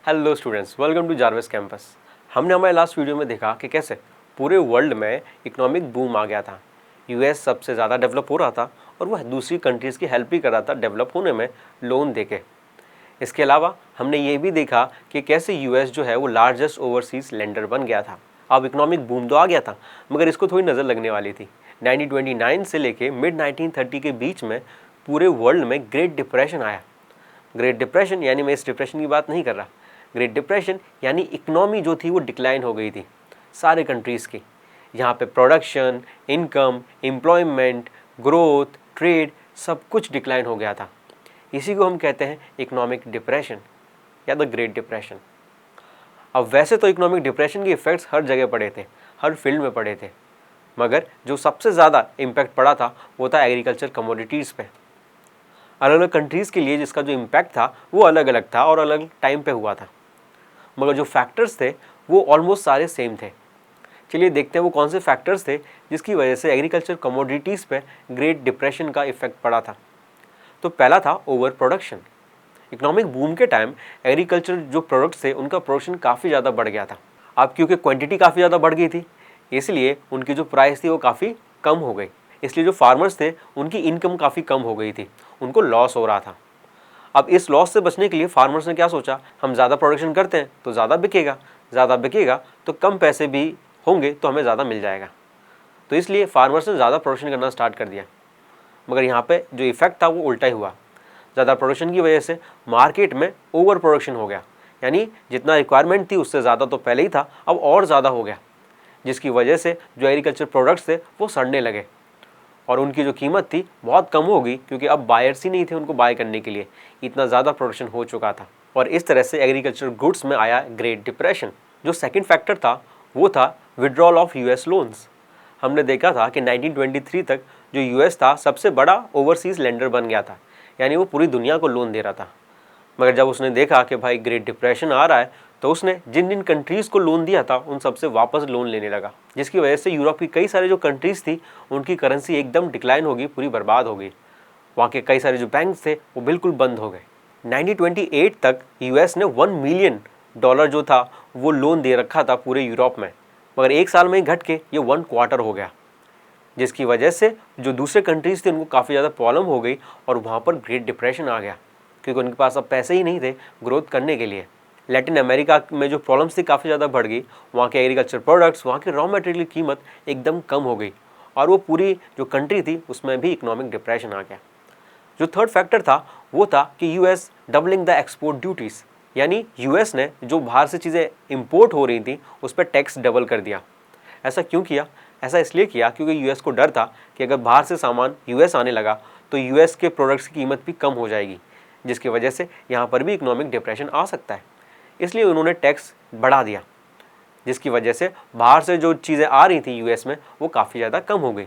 Hello students, welcome to Jarvis campus. हमने हमारे last video में देखा कि कैसे पूरे वर्ल्ड में इकोनॉमिक बूम आ गया था। यूएस सबसे ज़्यादा डेवलप हो रहा था और वह दूसरी कंट्रीज़ की हेल्प भी कर रहा था डेवलप होने में लोन देके। इसके अलावा हमने ये भी देखा कि कैसे यूएस जो है वो लार्जेस्ट ओवरसीज़ लेंडर बन गया था। अब इकोनॉमिक बूम तो आ गया था, मगर इसको थोड़ी नज़र लगने वाली थी। 1929 से लेके मिड 1930 के बीच में पूरे वर्ल्ड में ग्रेट डिप्रेशन आया। ग्रेट डिप्रेशन यानी मैं इस डिप्रेशन की बात नहीं कर रहा। ग्रेट डिप्रेशन यानी इकोनॉमी जो थी वो डिक्लाइन हो गई थी सारे कंट्रीज़ की। यहाँ पे production, income, employment, growth, trade सब कुछ डिक्लाइन हो गया था। इसी को हम कहते हैं इकोनॉमिक डिप्रेशन या द ग्रेट डिप्रेशन। अब वैसे तो इकोनॉमिक डिप्रेशन के इफ़ेक्ट्स हर जगह पड़े थे, हर फील्ड में पड़े थे, मगर जो सबसे ज़्यादा इम्पैक्ट पड़ा था वो था एग्रीकल्चर कमोडिटीज़ पे। अलग अलग कंट्रीज़ के लिए जिसका जो इम्पैक्ट था वो अलग अलग था और अलग टाइम पे हुआ था, मगर जो फैक्टर्स थे वो ऑलमोस्ट सारे सेम थे। चलिए देखते हैं वो कौन से फैक्टर्स थे जिसकी वजह से एग्रीकल्चर कमोडिटीज़ पे ग्रेट डिप्रेशन का इफेक्ट पड़ा था। तो पहला था ओवर प्रोडक्शन। इकोनॉमिक बूम के टाइम एग्रीकल्चर जो प्रोडक्ट्स थे उनका प्रोडक्शन काफ़ी ज़्यादा बढ़ गया था। अब क्योंकि क्वांटिटी काफ़ी ज़्यादा बढ़ गई थी, इसलिए उनकी जो प्राइस थी वो काफ़ी कम हो गई। इसलिए जो फार्मर्स थे उनकी इनकम काफ़ी कम हो गई थी, उनको लॉस हो रहा था। अब इस लॉस से बचने के लिए फार्मर्स ने क्या सोचा, हम ज़्यादा प्रोडक्शन करते हैं तो ज़्यादा बिकेगा तो कम पैसे भी होंगे तो हमें ज़्यादा मिल जाएगा। तो इसलिए फार्मर्स ने ज़्यादा प्रोडक्शन करना स्टार्ट कर दिया। मगर यहाँ पे जो इफेक्ट था वो उल्टा ही हुआ। ज़्यादा प्रोडक्शन की वजह से मार्केट में ओवर प्रोडक्शन हो गया, यानी जितना रिक्वायरमेंट थी उससे ज़्यादा तो पहले ही था, अब और ज़्यादा हो गया, जिसकी वजह से जो एग्रीकल्चर प्रोडक्ट्स थे वो सड़ने लगे और उनकी जो कीमत थी बहुत कम हो गई, क्योंकि अब बायर्स ही नहीं थे उनको बाय करने के लिए, इतना ज़्यादा प्रोडक्शन हो चुका था। और इस तरह से एग्रीकल्चर गुड्स में आया ग्रेट डिप्रेशन। जो सेकंड फैक्टर था वो था विड्रॉल ऑफ यूएस लोन्स। हमने देखा था कि 1923 तक जो यूएस था सबसे बड़ा ओवरसीज़ लेंडर बन गया था, यानी वो पूरी दुनिया को लोन दे रहा था। मगर जब उसने देखा कि भाई ग्रेट डिप्रेशन आ रहा है, तो उसने जिन जिन कंट्रीज़ को लोन दिया था उन सबसे वापस लोन लेने लगा, जिसकी वजह से यूरोप की कई सारे जो कंट्रीज़ थी उनकी करेंसी एकदम डिक्लाइन हो गई, पूरी बर्बाद हो गई। वहाँ के कई सारे जो बैंक्स थे वो बिल्कुल बंद हो गए। 1928 तक यूएस ने $1 मिलियन जो था वो लोन दे रखा था पूरे यूरोप में, मगर एक साल में ही घट के ये 1/4 हो गया, जिसकी वजह से जो दूसरे कंट्रीज़ थे उनको काफ़ी ज़्यादा प्रॉब्लम हो गई और वहाँ पर ग्रेट डिप्रेशन आ गया, क्योंकि उनके पास अब पैसे ही नहीं थे ग्रोथ करने के लिए। लैटिन अमेरिका में जो प्रॉब्लम्स थी काफ़ी ज़्यादा बढ़ गई, वहाँ के एग्रीकल्चर प्रोडक्ट्स, वहाँ के रॉ मटेरियल की कीमत एकदम कम हो गई और वो पूरी जो कंट्री थी उसमें भी इकोनॉमिक डिप्रेशन आ गया। जो थर्ड फैक्टर था वो था कि US doubling the export duties, यानी यूएस ने जो बाहर से चीज़ें इंपोर्ट हो रही थी उस पर टैक्स डबल कर दिया। ऐसा क्यों किया? ऐसा इसलिए किया क्योंकि यूएस को डर था कि अगर बाहर से सामान यूएस आने लगा तो यूएस के प्रोडक्ट्स की कीमत भी कम हो जाएगी, जिसकी वजह से यहाँ पर भी इकोनॉमिक डिप्रेशन आ सकता है। इसलिए उन्होंने टैक्स बढ़ा दिया, जिसकी वजह से बाहर से जो चीज़ें आ रही थी यूएस में वो काफ़ी ज़्यादा कम हो गई।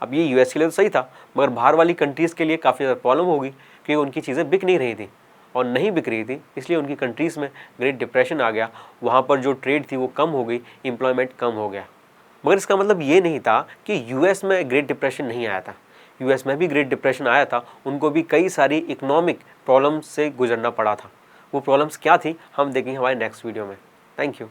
अब ये यूएस के लिए तो सही था, मगर बाहर वाली कंट्रीज़ के लिए काफ़ी ज़्यादा प्रॉब्लम होगी, क्योंकि उनकी चीज़ें बिक नहीं रही थी और नहीं बिक रही थी, इसलिए उनकी कंट्रीज़ में ग्रेट डिप्रेशन आ गया। वहाँ पर जो ट्रेड थी वो कम हो गई, एम्प्लॉयमेंट कम हो गया। मगर इसका मतलब ये नहीं था कि यूएस में ग्रेट डिप्रेशन नहीं आया था। यूएस में भी ग्रेट डिप्रेशन आया था, उनको भी कई सारी इकोनॉमिक प्रॉब्लम्स से गुजरना पड़ा था। वो प्रॉब्लम्स क्या थी हम देखेंगे हमारे नेक्स्ट वीडियो में। Thank you.